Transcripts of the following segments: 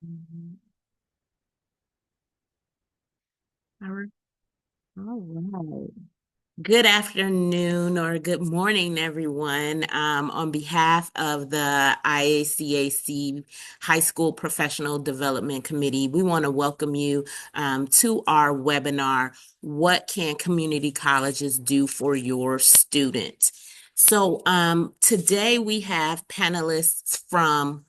Mhm. All right. All right. Good afternoon or good morning, everyone. On behalf of the IACAC High School Professional Development Committee, we want to welcome you to our webinar, What Can Community Colleges Do for Your Student? So today we have panelists from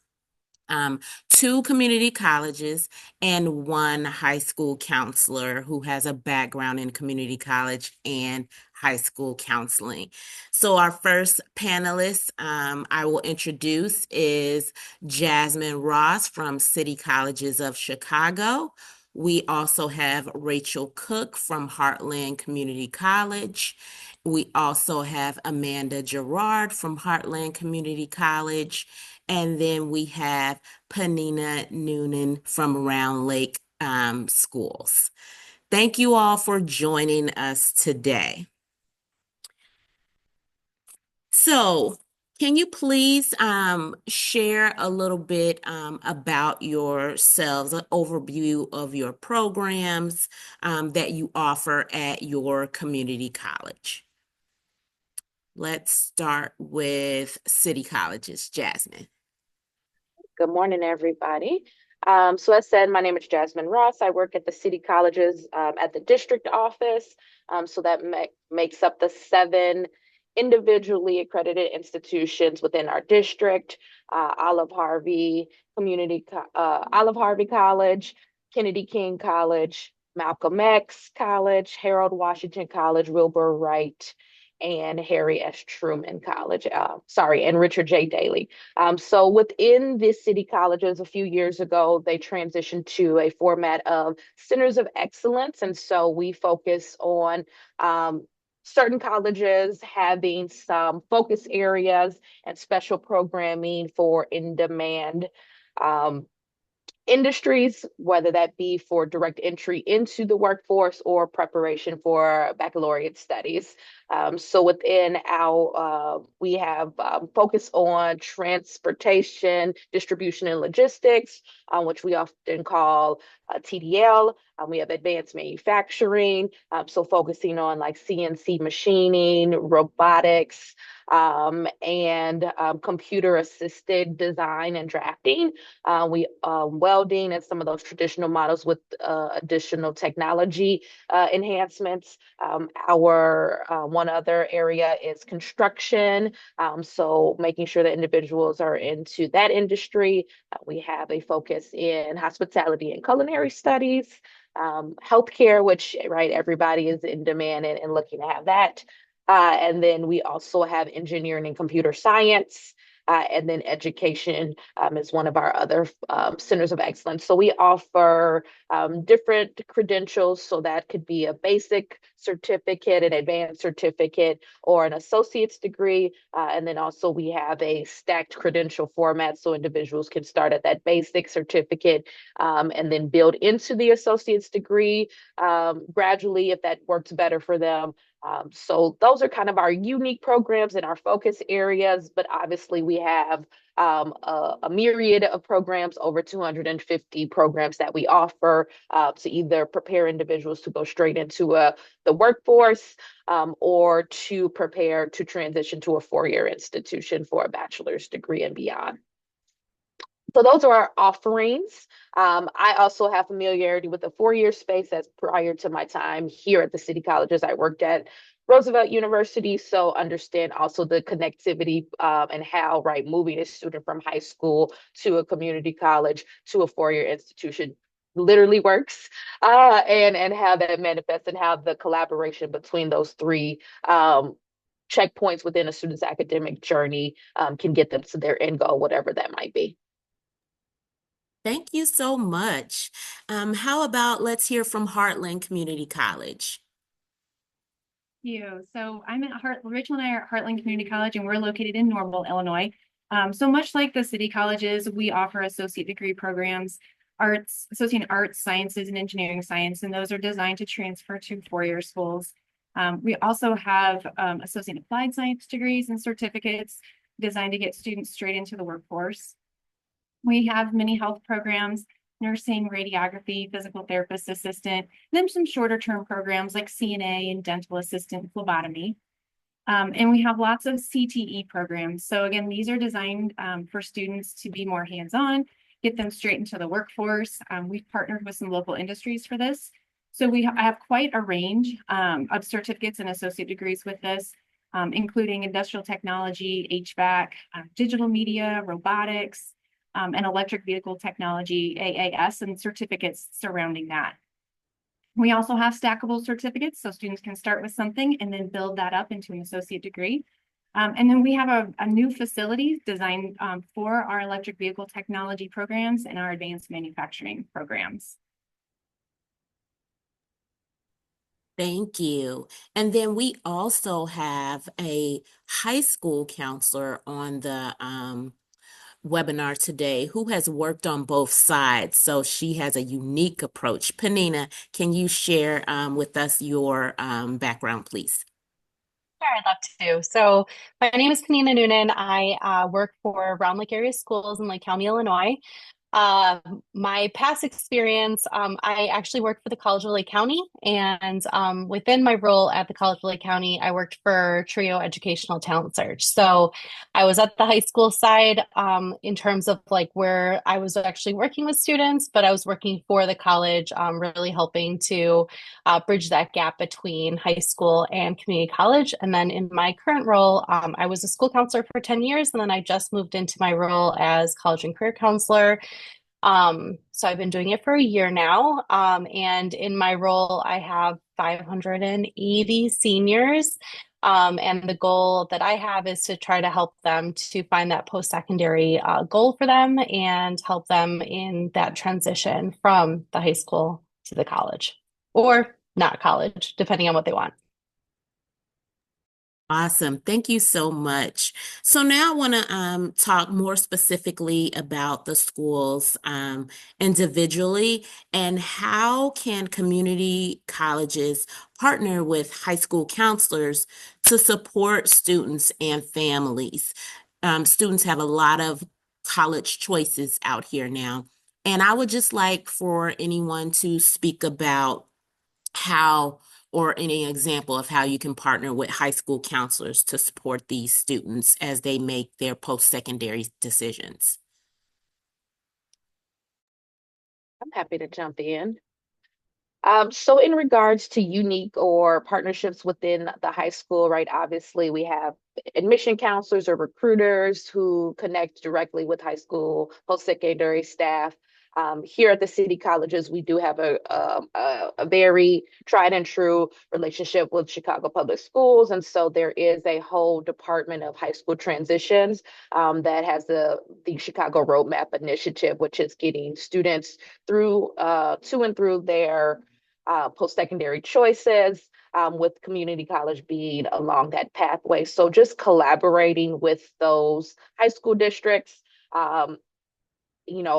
um, two community colleges and one high school counselor who has a background in community college and high school counseling. So our first panelist I will introduce is Jasmine Ross from City Colleges of Chicago. We also have Rachel Cook from Heartland Community College. We also have Amanda Gerard from Heartland Community College. And then we have Panina Noonan from Round Lake Schools. Thank you all for joining us today. So, can you please share a little bit about yourselves, an overview of your programs that you offer at your community college? Let's start with City Colleges, Jasmine. Good morning, everybody. So as said, my name is Jasmine Ross. I work at the city colleges at the district office. So that makes up the seven individually accredited institutions within our district. Olive Harvey College, Kennedy King College, Malcolm X College, Harold Washington College, Wilbur Wright, and Harry S. Truman College. And Richard J. Daley. So within the city colleges a few years ago, they transitioned to a format of centers of excellence. And so we focus on certain colleges having some focus areas and special programming for in-demand um, industries, whether that be for direct entry into the workforce or preparation for baccalaureate studies. So within we have focus on transportation, distribution, and logistics, which we often call TDL. We have advanced manufacturing, so focusing on like CNC machining, robotics, and computer assisted design and drafting. We welding and some of those traditional models with additional technology enhancements. Our one other area is construction. So making sure that individuals are into that industry. We have a focus in hospitality and culinary studies. Healthcare, which right, everybody is in demand and looking to have that. And then we also have engineering and computer science. And then education is one of our other centers of excellence. So we offer different credentials. So that could be a basic certificate, an advanced certificate, or an associate's degree. And then also we have a stacked credential format so individuals can start at that basic certificate and then build into the associate's degree gradually if that works better for them. So those are kind of our unique programs and our focus areas, but obviously we have a myriad of programs, over 250 programs that we offer to either prepare individuals to go straight into the workforce or to prepare to transition to a four-year institution for a bachelor's degree and beyond. So those are our offerings. I also have familiarity with the four-year space as prior to my time here at the city colleges. I worked at Roosevelt University, so understand also the connectivity and how, right, moving a student from high school to a community college to a four-year institution literally works and how that manifests and how the collaboration between those three checkpoints within a student's academic journey can get them to their end goal, whatever that might be. Thank you so much. How about let's hear from Heartland Community College? You. So I'm at Rachel and I are at Heartland Community College, and we're located in Normal, Illinois. So much like the city colleges, we offer associate degree programs, associate in arts, sciences, and engineering science, and those are designed to transfer to four-year schools. We also have associate in applied science degrees and certificates designed to get students straight into the workforce. We have many health programs nursing, radiography, physical therapist assistant, and then some shorter term programs like CNA and dental assistant phlebotomy. And we have lots of CTE programs. So again, these are designed for students to be more hands-on, get them straight into the workforce. We've partnered with some local industries for this. So we have quite a range of certificates and associate degrees with this, including industrial technology, HVAC, digital media, robotics, and electric vehicle technology, AAS, and certificates surrounding that. We also have stackable certificates, so students can start with something and then build that up into an associate degree. And then we have a new facility designed for our electric vehicle technology programs and our advanced manufacturing programs. Thank you. And then we also have a high school counselor on the webinar today who has worked on both sides. So she has a unique approach. Panina, can you share with us your background, please? Sure, I'd love to. So my name is Panina Noonan. I work for Round Lake Area Schools in Lake County, Illinois. Uh, my past experience, I actually worked for the College of Lake County, and within my role at the College of Lake County, I worked for Trio Educational Talent Search. So I was at the high school side in terms of like where I was actually working with students, but I was working for the college, really helping to bridge that gap between high school and community college. And then in my current role, I was a school counselor for 10 years, and then I just moved into my role as college and career counselor. So I've been doing it for a year now. And in my role, I have 580 seniors. And the goal that I have is to try to help them to find that post-secondary goal for them and help them in that transition from the high school to the college or not college, depending on what they want. Awesome. Thank you so much. So now I want to talk more specifically about the schools individually and how can community colleges partner with high school counselors to support students and families. Students have a lot of college choices out here now. And I would just like for anyone to speak about how or any example of how you can partner with high school counselors to support these students as they make their post-secondary decisions. I'm happy to jump in. So in regards to unique or partnerships within the high school, right, obviously we have admission counselors or recruiters who connect directly with high school post-secondary staff. Here at the city colleges, we do have a very tried and true relationship with Chicago Public Schools. And so there is a whole department of high school transitions that has the Chicago Roadmap Initiative, which is getting students through to and through their post-secondary choices, with community college being along that pathway. So just collaborating with those high school districts,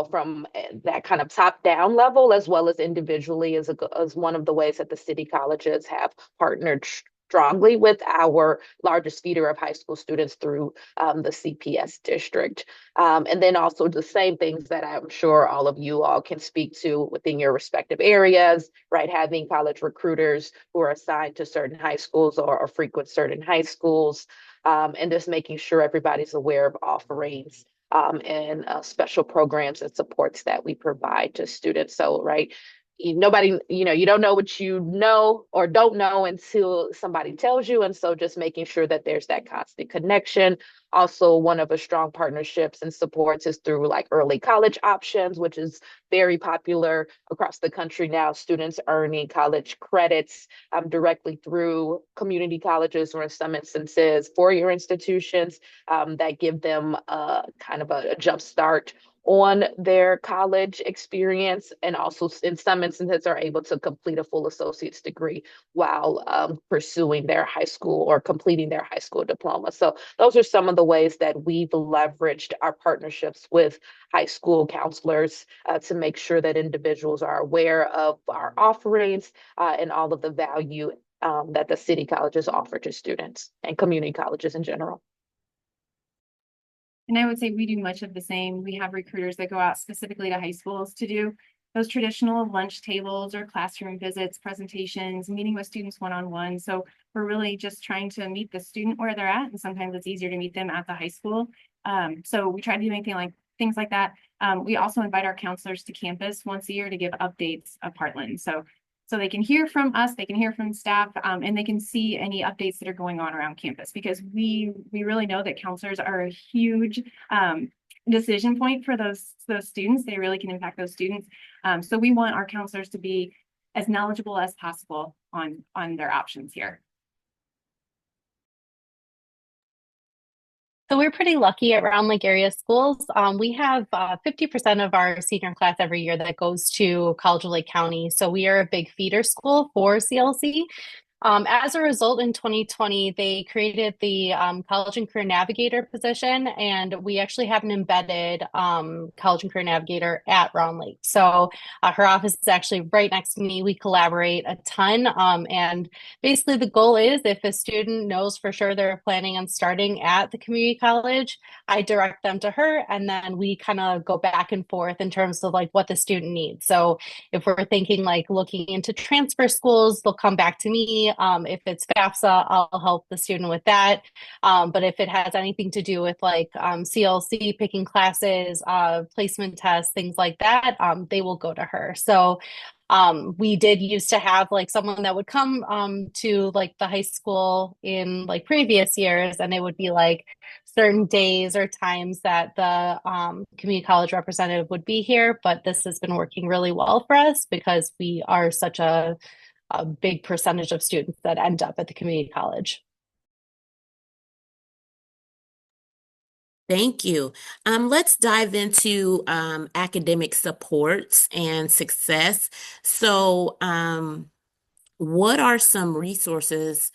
from that kind of top down level, as well as individually, as one of the ways that the city colleges have partnered strongly with our largest feeder of high school students through the CPS district. And then also the same things that I'm sure all of you all can speak to within your respective areas, right? Having college recruiters who are assigned to certain high schools or frequent certain high schools, and just making sure everybody's aware of offerings and special programs and supports that we provide to students. So, right, nobody, you don't know what you know or don't know until somebody tells you. And so just making sure that there's that constant connection. Also, one of the strong partnerships and supports is through like early college options, which is very popular across the country now. Students earning college credits directly through community colleges, or in some instances, four-year institutions that give them kind of a jump start on their college experience, and also in some instances are able to complete a full associate's degree while pursuing their high school or completing their high school diploma. So those are some of the ways that we've leveraged our partnerships with high school counselors to make sure that individuals are aware of our offerings and all of the value that the city colleges offer to students and community colleges in general. And I would say we do much of the same. We have recruiters that go out specifically to high schools to do those traditional lunch tables or classroom visits, presentations, meeting with students one-on-one. So we're really just trying to meet the student where they're at. And sometimes it's easier to meet them at the high school. So we try to do anything like things like that. We also invite our counselors to campus once a year to give updates of Heartland. So they can hear from us, they can hear from staff, and they can see any updates that are going on around campus, because we really know that counselors are a huge decision point for those students. They really can impact those students. So we want our counselors to be as knowledgeable as possible on their options here. So we're pretty lucky at Round Lake area schools. We have 50% of our senior class every year that goes to College of Lake County. So we are a big feeder school for CLC. As a result, in 2020, they created the College and Career Navigator position, and we actually have an embedded College and Career Navigator at Round Lake. So her office is actually right next to me. We collaborate a ton, and basically the goal is if a student knows for sure they're planning on starting at the community college, I direct them to her, and then we kind of go back and forth in terms of like what the student needs. So if we're thinking like looking into transfer schools, they'll come back to me. If it's FAFSA, I'll help the student with that. But if it has anything to do with like CLC, picking classes, placement tests, things like that, they will go to her. So we did used to have like someone that would come to like the high school in like previous years, and it would be like certain days or times that the community college representative would be here. But this has been working really well for us because we are such a big percentage of students that end up at the community college. Thank you. Let's dive into academic supports and success. So, what are some resources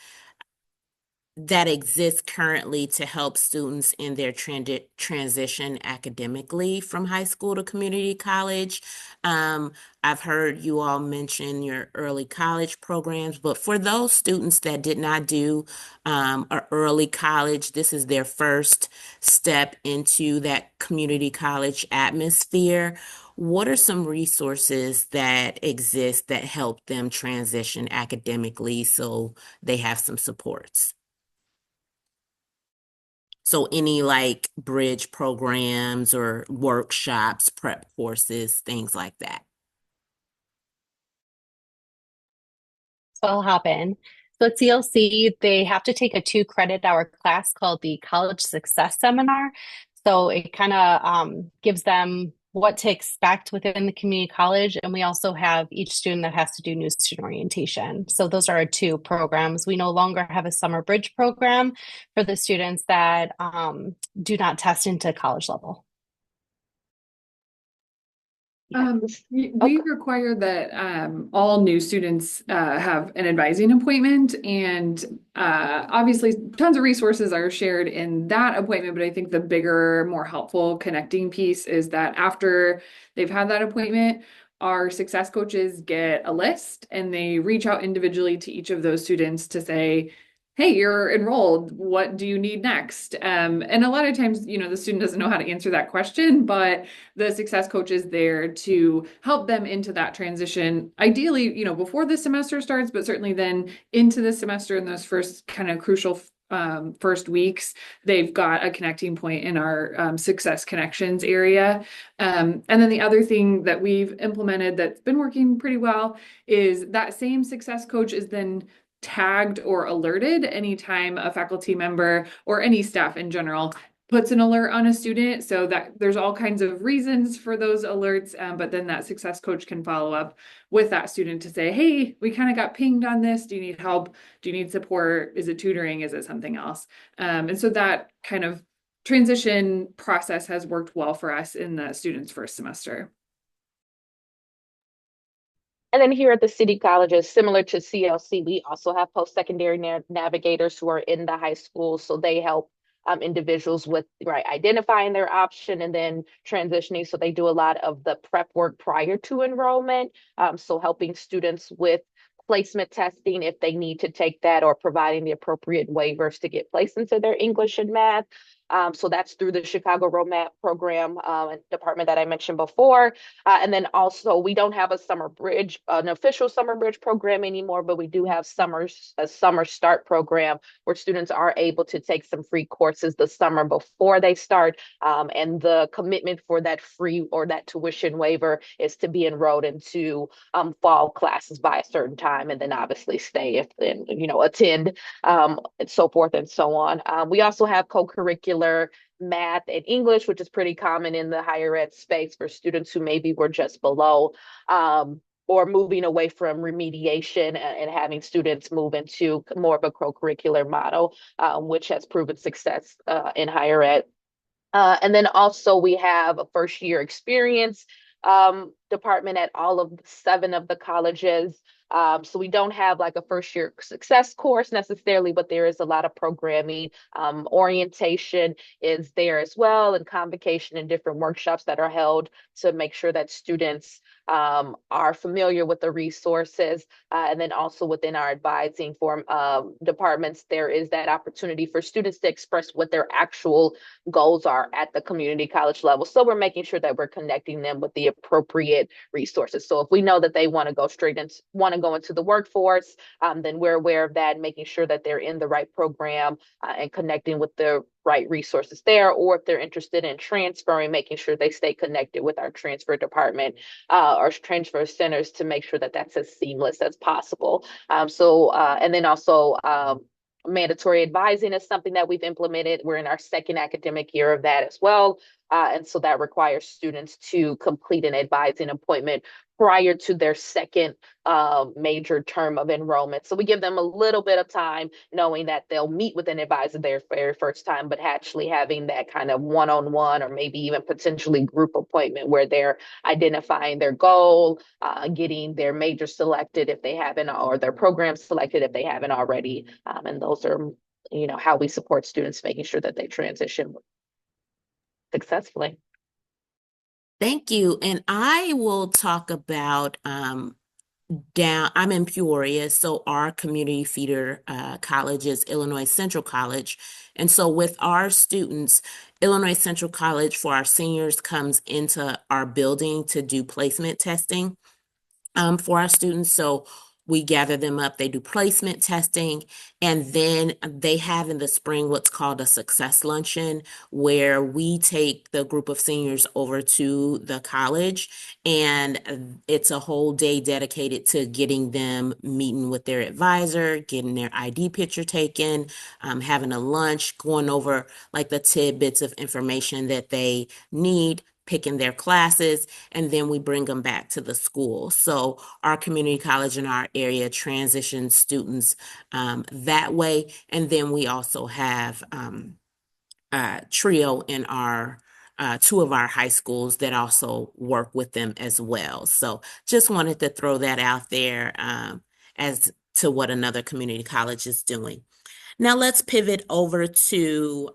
that exists currently to help students in their transition academically from high school to community college? Um, I've heard you all mention your early college programs, but for those students that did not do a early college, this is their first step into that community college atmosphere. What are some resources that exist that help them transition academically so they have some supports? So any like bridge programs or workshops, prep courses, things like that. So I'll hop in. So at CLC, they have to take a 2 credit hour class called the College Success Seminar. So it kind of gives them what to expect within the community college. And we also have each student that has to do new student orientation. So those are our 2 programs. We no longer have a summer bridge program for the students that do not test into college level. We require that all new students have an advising appointment, and obviously tons of resources are shared in that appointment, but I think the bigger, more helpful connecting piece is that after they've had that appointment, our success coaches get a list and they reach out individually to each of those students to say, hey, you're enrolled. What do you need next? And a lot of times, the student doesn't know how to answer that question, but the success coach is there to help them into that transition. Ideally, before the semester starts, but certainly then into the semester in those first kind of crucial first weeks, they've got a connecting point in our success connections area. And then the other thing that we've implemented that's been working pretty well is that same success coach is then tagged or alerted anytime a faculty member or any staff in general puts an alert on a student, so that there's all kinds of reasons for those alerts, but then that success coach can follow up with that student to say, hey, we kind of got pinged on this. Do you need help? Do you need support? Is it tutoring? Is it something else? And so that kind of transition process has worked well for us in the students' first semester. And then here at the city colleges, similar to CLC, we also have post-secondary navigators who are in the high school. So they help individuals with identifying their option and then transitioning. So they do a lot of the prep work prior to enrollment. So helping students with placement testing if they need to take that, or providing the appropriate waivers to get placed into their English and math. So that's through the Chicago Roadmap program department that I mentioned before. And then also we don't have a summer bridge, an official summer bridge program anymore, but we do have a summer start program where students are able to take some free courses the summer before they start. And the commitment for that free or that tuition waiver is to be enrolled into fall classes by a certain time, and then obviously stay if and attend and so forth and so on. We also have co-curricular math and English, which is pretty common in the higher ed space for students who maybe were just below or moving away from remediation and having students move into more of a co-curricular model, which has proven success in higher ed. And then also we have a first year experience department at all of 7 of the colleges. So we don't have like a first year success course necessarily, but there is a lot of programming. Orientation is there as well, and convocation and different workshops that are held to make sure that students are familiar with the resources. And then also within our advising form departments, there is that opportunity for students to express what their actual goals are at the community college level. So we're making sure that we're connecting them with the appropriate resources. So if we know that they want to go straight and want to go into the workforce, then we're aware of that, making sure that they're in the right program and connecting with the right resources there. Or if they're interested in transferring, making sure they stay connected with our transfer department or transfer centers to make sure that that's as seamless as possible. And then also mandatory advising is something that we've implemented. We're in our second academic year of that as well. And so that requires students to complete an advising appointment prior to their second major term of enrollment. So we give them a little bit of time, knowing that they'll meet with an advisor their very first time, but actually having that kind of one-on-one or maybe even potentially group appointment where they're identifying their goal, getting their major selected if they haven't, or their program selected if they haven't already. And those are, how we support students, making sure that they transition successfully. Thank you. And I will talk about I'm in Peoria, so our community feeder college is Illinois Central College. And so with our students, Illinois Central College for our seniors comes into our building to do placement testing for our students. So we gather them up, they do placement testing, and then they have in the spring what's called a success luncheon, where we take the group of seniors over to the college, and it's a whole day dedicated to getting them meeting with their advisor, getting their ID picture taken, having a lunch, going over like the tidbits of information that they need, picking their classes, and then we bring them back to the school. So our community college in our area transitions students that way. And then we also have TRIO in our 2 of our high schools that also work with them as well. So just wanted to throw that out there as to what another community college is doing. Now let's pivot over to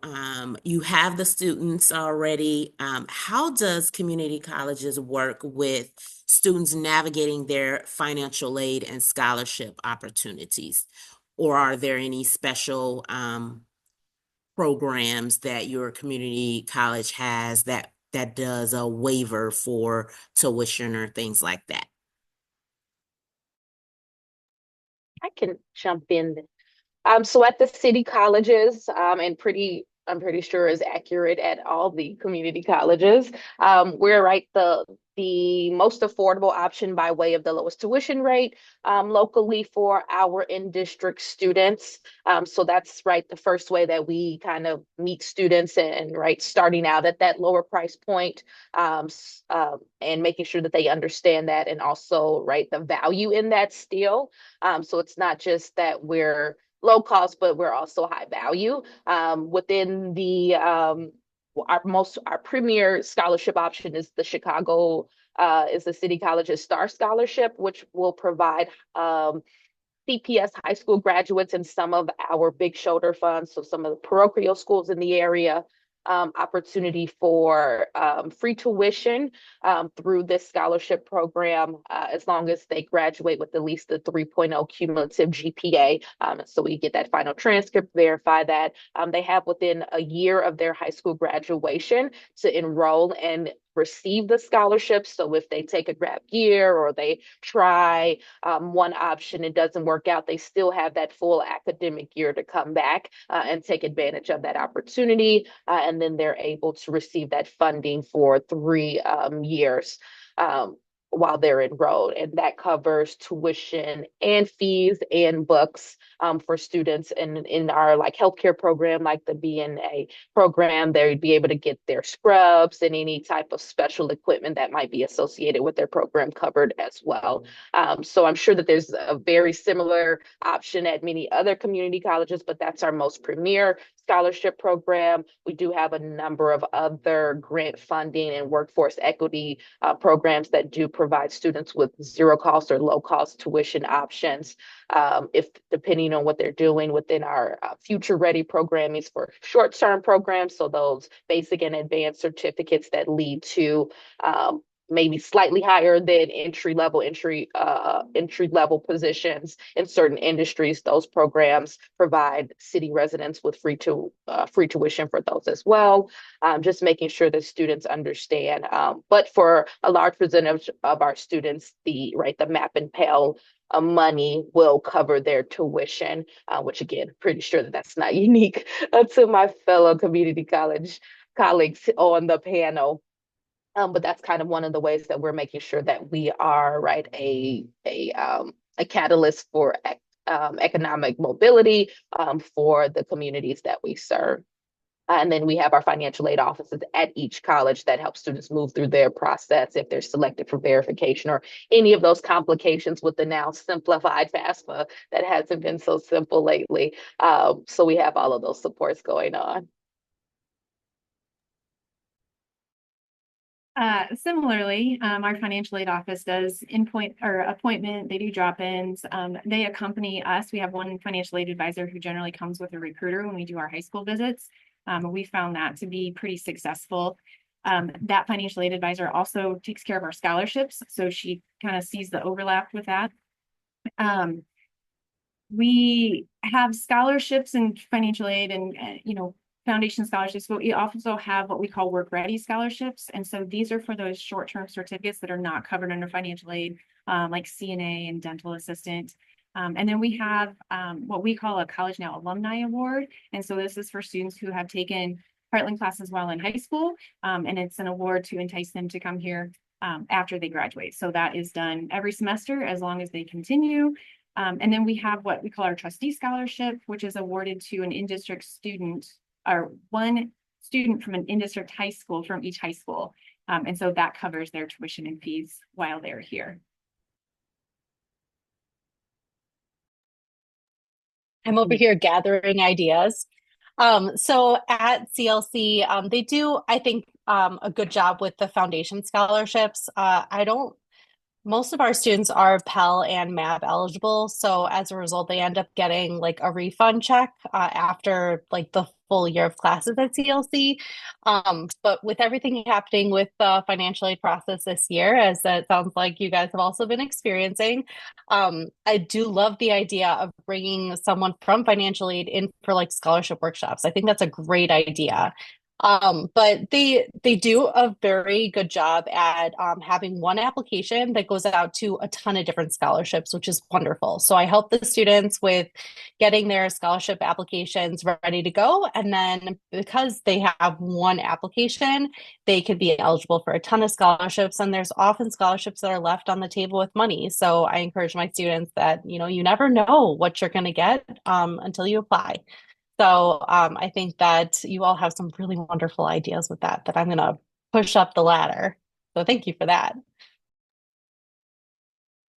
you have the students already. How does community colleges work with students navigating their financial aid and scholarship opportunities? Or are there any special programs that your community college has that does a waiver for tuition or things like that? I can jump in. So at the city colleges, I'm pretty sure is accurate at all the community colleges. We're right the most affordable option by way of the lowest tuition rate locally for our in-district students. So that's right the first way that we kind of meet students and right starting out at that lower price point, and making sure that they understand that, and also right the value in that still. So it's not just that we're low cost, but we're also high value. Within the our premier scholarship option is the Chicago is the City College's Star Scholarship, which will provide CPS high school graduates and some of our big shoulder funds, so some of the parochial schools in the area, opportunity for free tuition through this scholarship program as long as they graduate with at least the 3.0 cumulative GPA. So we get that final transcript, verify that. They have within a year of their high school graduation to enroll and receive the scholarship. So if they take a gap year or they try one option, it doesn't work out, they still have that full academic year to come back and take advantage of that opportunity. And then they're able to receive that funding for 3 years. While they're enrolled, and that covers tuition and fees and books for students in our like healthcare program, like the BNA program. They'd be able to get their scrubs and any type of special equipment that might be associated with their program covered as well. So I'm sure that there's a very similar option at many other community colleges, but that's our most premier scholarship program. We do have a number of other grant funding and workforce equity programs that do provide students with zero cost or low cost tuition options. If depending on what they're doing within our future ready program is for short-term programs. So those basic and advanced certificates that lead to maybe slightly higher than entry level positions in certain industries. Those programs provide city residents with free tuition for those as well. Just making sure that students understand. But for a large percentage of our students, the MAP and Pell money will cover their tuition, which again, pretty sure that that's not unique to my fellow community college colleagues on the panel. But that's kind of one of the ways that we're making sure that we are a catalyst for economic mobility for the communities that we serve. And then we have our financial aid offices at each college that help students move through their process if they're selected for verification or any of those complications with the now simplified FAFSA that hasn't been so simple lately. So we have all of those supports going on. Similarly, our financial aid office does appointment, they do drop-ins, they accompany us. We have one financial aid advisor who generally comes with a recruiter when we do our high school visits. We found that to be pretty successful. That financial aid advisor also takes care of our scholarships, so she kind of sees the overlap with that. We have scholarships and financial aid and, foundation scholarships, but we also have what we call work ready scholarships. And so these are for those short-term certificates that are not covered under financial aid, like CNA and dental assistant. And then we have what we call a College Now Alumni Award. And so this is for students who have taken Heartland classes while in high school. And it's an award to entice them to come here after they graduate. So that is done every semester as long as they continue. And then we have what we call our trustee scholarship, which is awarded to an in-district student or one student from an in-district high school from each high school. And so that covers their tuition and fees while they're here. I'm over here gathering ideas. So at CLC, they do, I think, a good job with the foundation scholarships. Most of our students are Pell and MAB eligible. So as a result, they end up getting like a refund check after like the full year of classes at CLC. But with everything happening with the financial aid process this year, as it sounds like you guys have also been experiencing, I do love the idea of bringing someone from financial aid in for like scholarship workshops. I think that's a great idea. But they do a very good job at having one application that goes out to a ton of different scholarships, which is wonderful. So I help the students with getting their scholarship applications ready to go. And then because they have one application, they could be eligible for a ton of scholarships. And there's often scholarships that are left on the table with money. So I encourage my students that, you never know what you're going to get until you apply. So I think that you all have some really wonderful ideas with that I'm going to push up the ladder. So thank you for that.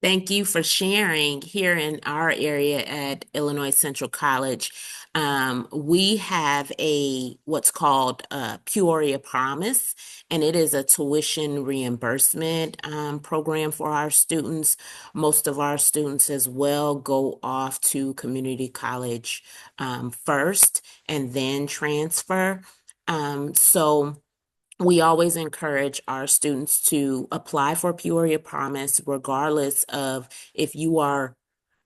Thank you for sharing. Here in our area at Illinois Central College, we have what's called a Peoria Promise, and it is a tuition reimbursement program for our students. Most of our students as well go off to community college first and then transfer. So we always encourage our students to apply for Peoria Promise, regardless of if you are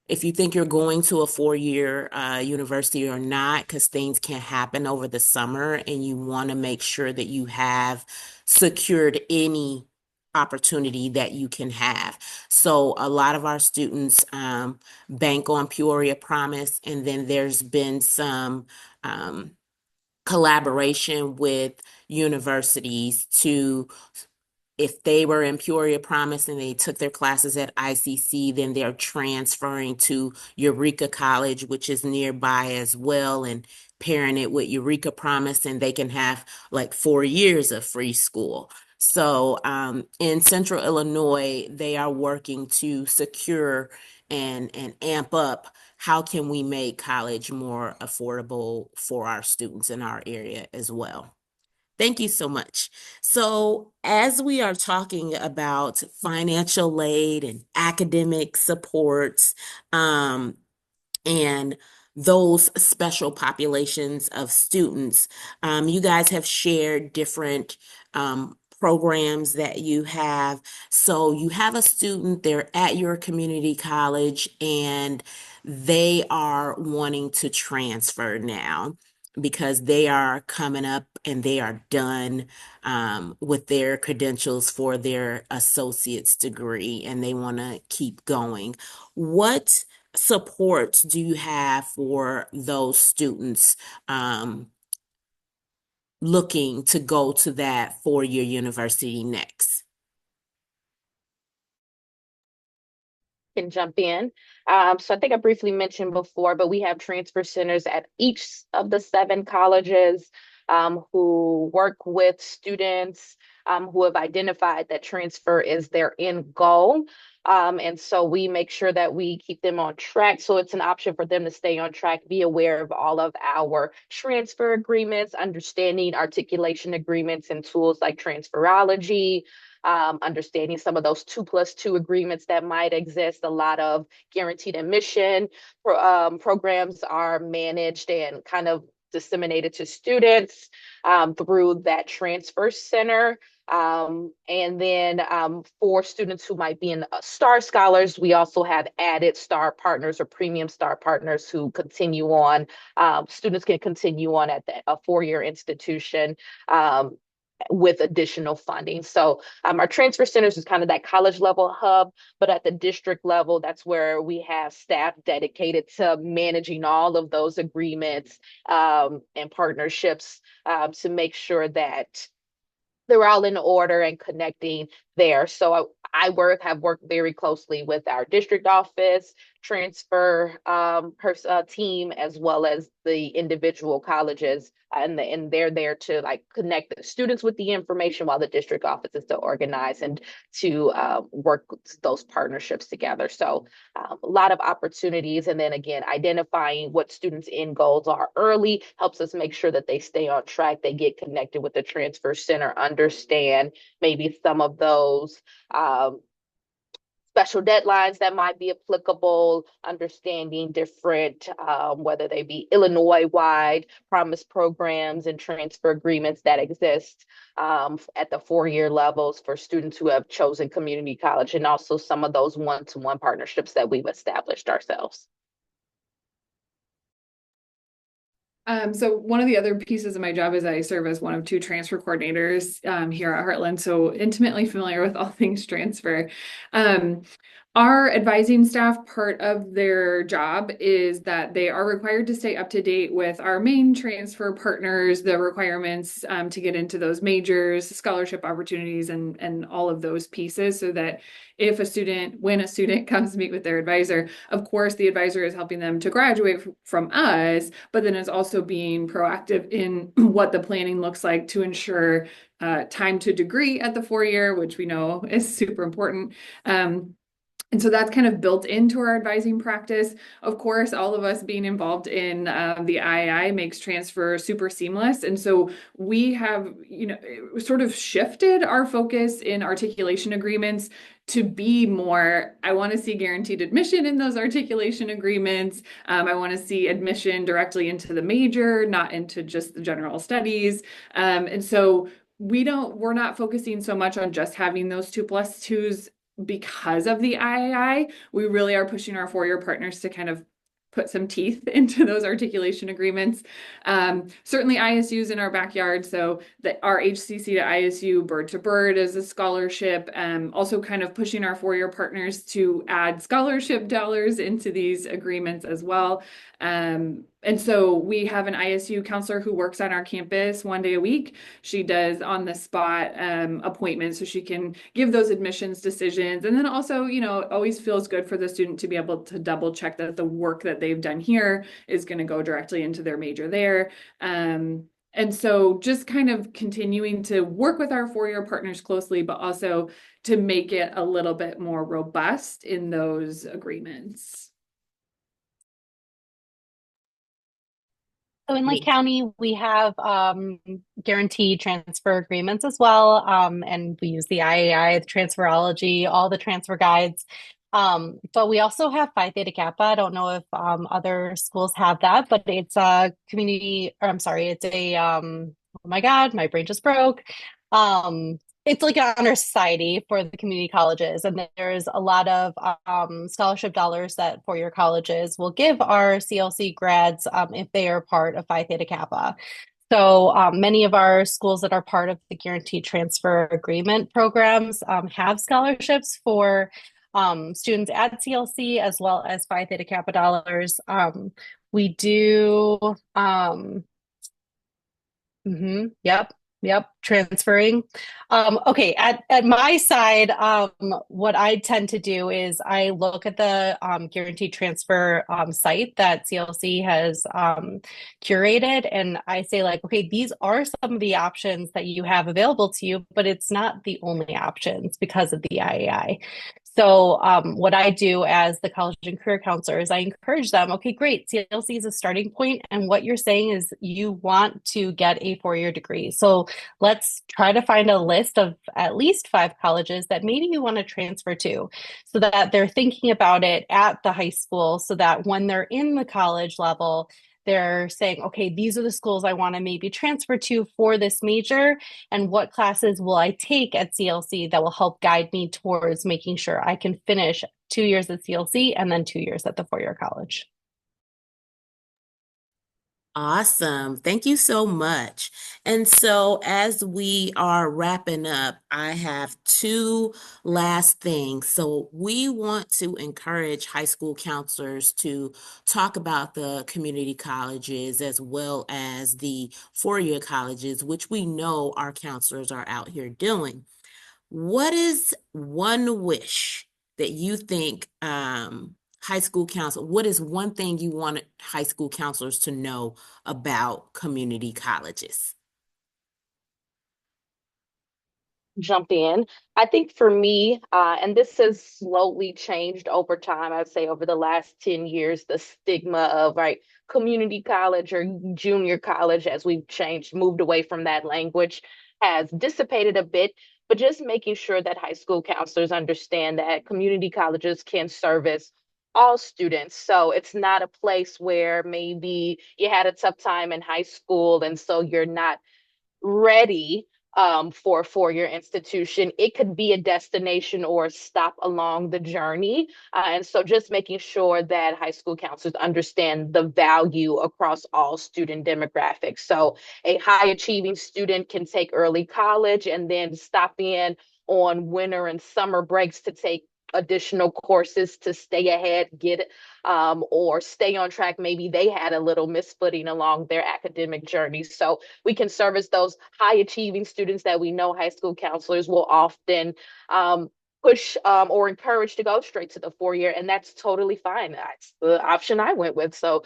if you think you're going to a four-year university or not, because things can happen over the summer and you want to make sure that you have secured any opportunity that you can have. So a lot of our students bank on Peoria Promise, and then there's been some collaboration with universities to if they were in Peoria Promise and they took their classes at ICC, then they're transferring to Eureka College, which is nearby as well, and pairing it with Eureka Promise, and they can have like 4 years of free school. So in Central Illinois, they are working to secure and amp up how can we make college more affordable for our students in our area as well. Thank you so much. So, as we are talking about financial aid and academic supports, um, and those special populations of students. You guys have shared different programs that you have. So you have a student, they're at your community college, and they are wanting to transfer now because they are coming up and they are done with their credentials for their associate's degree and they want to keep going. What support do you have for those students looking to go to that four-year university next? Can jump in. So I think I briefly mentioned before, but we have transfer centers at each of the 7 colleges who work with students who have identified that transfer is their end goal. And so we make sure that we keep them on track. So it's an option for them to stay on track, be aware of all of our transfer agreements, understanding articulation agreements and tools like transferology, understanding some of those 2+2 agreements that might exist. A lot of guaranteed admission programs are managed and kind of disseminated to students through that transfer center. And then for students who might be in STAR scholars, we also have added STAR partners or premium STAR partners who continue on. Students can continue on at a four-year institution with additional funding. So our transfer centers is kind of that college level hub, but at the district level, that's where we have staff dedicated to managing all of those agreements and partnerships to make sure that they're all in order and connecting there. So I have worked very closely with our district office, transfer team, as well as the individual colleges. And they're there to like connect the students with the information while the district office is to organize and to work those partnerships together. So a lot of opportunities. And then again, identifying what students' end goals are early helps us make sure that they stay on track, they get connected with the transfer center, understand maybe some of those special deadlines that might be applicable, understanding different, whether they be Illinois-wide promise programs and transfer agreements that exist at the four-year levels for students who have chosen community college, and also some of those one-to-one partnerships that we've established ourselves. So one of the other pieces of my job is I serve as one of 2 transfer coordinators here at Heartland, so intimately familiar with all things transfer. Our advising staff, part of their job is that they are required to stay up to date with our main transfer partners, the requirements to get into those majors, scholarship opportunities, and all of those pieces, so that when a student comes to meet with their advisor, of course, the advisor is helping them to graduate from us, but then is also being proactive in what the planning looks like to ensure time to degree at the 4-year, which we know is super important. And so that's kind of built into our advising practice. Of course, all of us being involved in the IAI makes transfer super seamless. And so we have, sort of shifted our focus in articulation agreements to be more, I want to see guaranteed admission in those articulation agreements. I want to see admission directly into the major, not into just the general studies. And so we're not focusing so much on just having those 2+2s because of the IAI. We really are pushing our four-year partners to kind of put some teeth into those articulation agreements. Certainly ISU's in our backyard, so our HCC to ISU bird to bird is a scholarship. Also kind of pushing our four-year partners to add scholarship dollars into these agreements as well. And so we have an ISU counselor who works on our campus 1 day a week. She does on the spot appointments so she can give those admissions decisions. And then also, it always feels good for the student to be able to double check that the work that they've done here is going to go directly into their major there. And so just kind of continuing to work with our four-year partners closely, but also to make it a little bit more robust in those agreements. So in Lake County, we have guaranteed transfer agreements as well. And we use the IAI, the transferology, all the transfer guides. But we also have Phi Theta Kappa. I don't know if other schools have that, but it's a community, or I'm sorry, it's a, oh my God, my brain just broke. It's like an honor society for the community colleges, and there's a lot of scholarship dollars that four-year colleges will give our CLC grads if they are part of Phi Theta Kappa. So many of our schools that are part of the Guaranteed Transfer Agreement programs have scholarships for students at CLC as well as Phi Theta Kappa dollars. We do. Yep. Yep. Transferring. Okay. At my side, what I tend to do is I look at the guaranteed transfer site that CLC has curated, and I say like, okay, these are some of the options that you have available to you, but it's not the only options because of the IAI. So what I do as the college and career counselor is I encourage them, okay, great, CLC is a starting point, and what you're saying is you want to get a four-year degree. So let's try to find a list of at least 5 colleges that maybe you want to transfer to so that they're thinking about it at the high school so that when they're in the college level, they're saying, okay, these are the schools I want to maybe transfer to for this major, and what classes will I take at CLC that will help guide me towards making sure I can finish 2 years at CLC and then 2 years at the four-year college. Awesome. Thank you so much. And so, as we are wrapping up, I have two last things. So, we want to encourage high school counselors to talk about the community colleges as well as the four-year colleges, which we know our counselors are out here doing. What is one wish that you think high school council, what is one thing you want high school counselors to know about community colleges? Jump in. I think for me, and this has slowly changed over time, I'd say over the last 10 years, the stigma of right community college or junior college, as we've changed, moved away from that language, has dissipated a bit. But just making sure that high school counselors understand that community colleges can service all students. So it's not a place where maybe you had a tough time in high school and so you're not ready for a four-year institution. It could be a destination or a stop along the journey. And so just making sure that high school counselors understand the value across all student demographics. So a high achieving student can take early college and then stop in on winter and summer breaks to take additional courses to stay ahead, get or stay on track. Maybe they had a little misfooting along their academic journey. So we can service those high achieving students that we know high school counselors will often push or encouraged to go straight to the 4 year, and that's totally fine. That's the option I went with. So,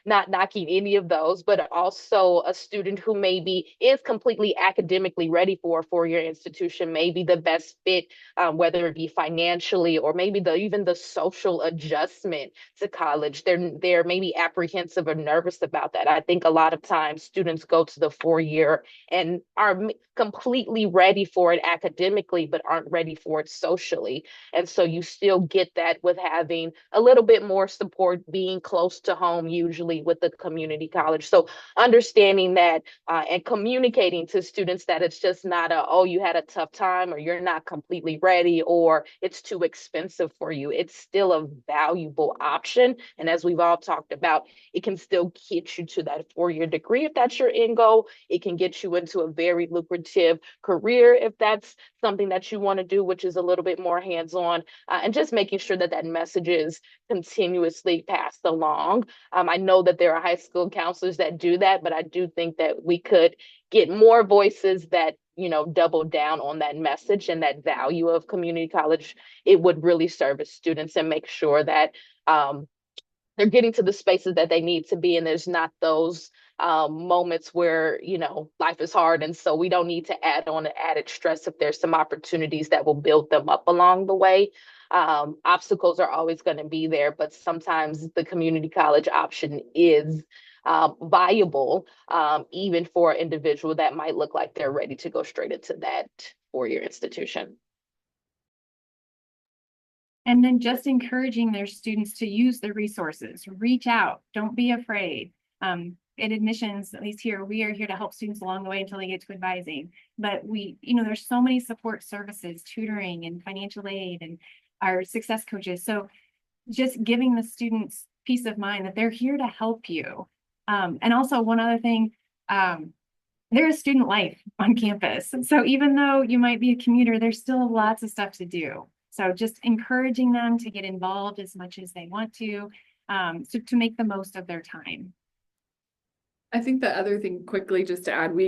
not knocking any of those, but also a student who maybe is completely academically ready for a 4 year institution may be the best fit, whether it be financially or maybe even the social adjustment to college. They're maybe apprehensive or nervous about that. I think a lot of times students go to the 4 year and are completely ready for it academically, but aren't ready for it socially. And so you still get that with having a little bit more support, being close to home, usually with the community college. So understanding that and communicating to students that it's just not oh, you had a tough time or you're not completely ready or it's too expensive for you. It's still a valuable option. And as we've all talked about, it can still get you to that 4 year degree if that's your end goal. It can get you into a very lucrative career if that's something that you want to do, which is a little bit more hands-on, and just making sure that that message is continuously passed along. I know that there are high school counselors that do that, but I do think that we could get more voices that double down on that message and that value of community college. It would really service students and make sure that they're getting to the spaces that they need to be, and there's not those moments where life is hard, and so we don't need to add on the added stress if there's some opportunities that will build them up along the way. Obstacles are always going to be there, but sometimes the community college option is viable, even for an individual that might look like they're ready to go straight into that 4 year institution. And then just encouraging their students to use the resources, reach out, don't be afraid. In admissions, at least here, we are here to help students along the way until they get to advising. But there's so many support services, tutoring and financial aid and our success coaches. So just giving the students peace of mind that they're here to help you. And also one other thing, there is student life on campus. So even though you might be a commuter, there's still lots of stuff to do. So just encouraging them to get involved as much as they want to make the most of their time. I think the other thing quickly just to add,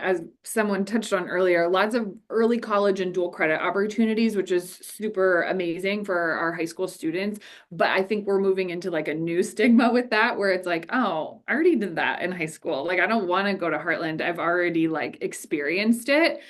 as someone touched on earlier, lots of early college and dual credit opportunities, which is super amazing for our high school students. But I think we're moving into like a new stigma with that, where it's like, oh, I already did that in high school. Like, I don't want to go to Heartland. I've already like experienced it.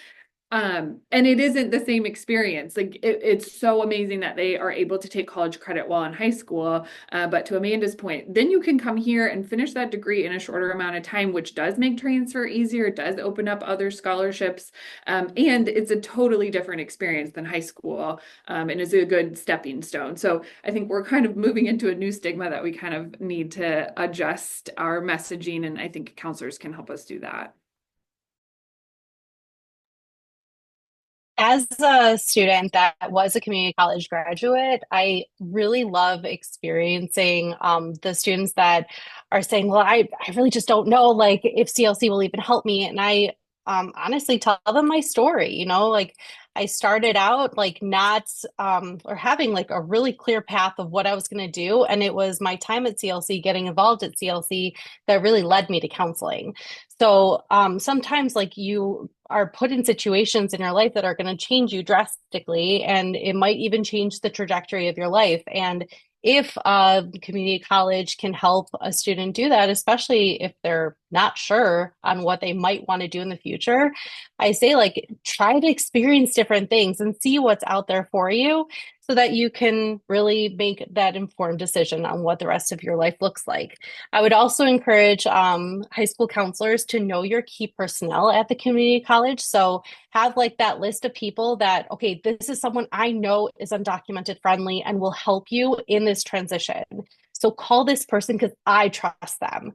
And it isn't the same experience. Like it's so amazing that they are able to take college credit while in high school. But to Amanda's point, then you can come here and finish that degree in a shorter amount of time, which does make transfer easier. It does open up other scholarships. And it's a totally different experience than high school. And is a good stepping stone. So I think we're kind of moving into a new stigma that we kind of need to adjust our messaging. And I think counselors can help us do that. As a student that was a community college graduate, I really love experiencing the students that are saying, well, I really just don't know like if CLC will even help me. And I honestly tell them my story, like I started out like not or having like a really clear path of what I was going to do. And it was my time at CLC, getting involved at CLC, that really led me to counseling. So sometimes like you are put in situations in your life that are going to change you drastically, and it might even change the trajectory of your life. And if a community college can help a student do that, especially if they're not sure on what they might want to do in the future, I say like try to experience different things and see what's out there for you so that you can really make that informed decision on what the rest of your life looks like. I would also encourage high school counselors to know your key personnel at the community college. So have like that list of people that, okay, this is someone I know is undocumented friendly and will help you in this transition. So call this person because I trust them,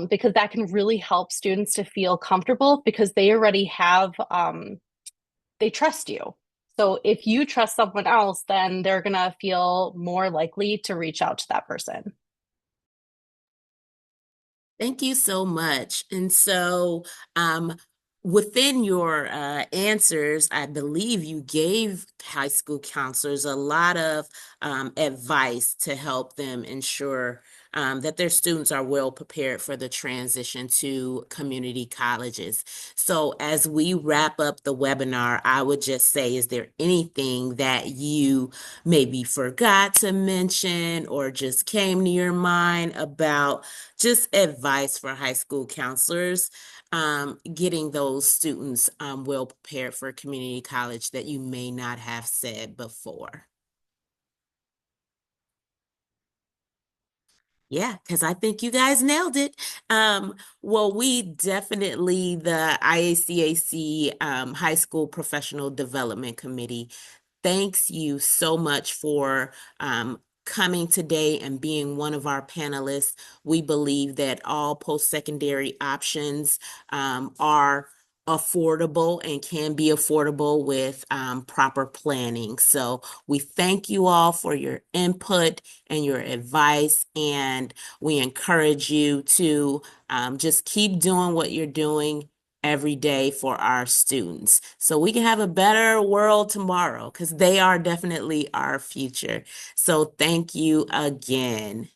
because that can really help students to feel comfortable because they already have, they trust you. So if you trust someone else, then they're going to feel more likely to reach out to that person. Thank you so much. And so, within your answers, I believe you gave high school counselors a lot of advice to help them ensure that their students are well prepared for the transition to community colleges. So as we wrap up the webinar, I would just say, is there anything that you maybe forgot to mention or just came to your mind about just advice for high school counselors, getting those students well prepared for community college that you may not have said before? Yeah, because I think you guys nailed it. Well, we definitely, the IACAC High School Professional Development Committee, thanks you so much for coming today and being one of our panelists. We believe that all post-secondary options are affordable and can be affordable with proper planning. So we thank you all for your input and your advice, and we encourage you to just keep doing what you're doing every day for our students so we can have a better world tomorrow, because they are definitely our future. So thank you again.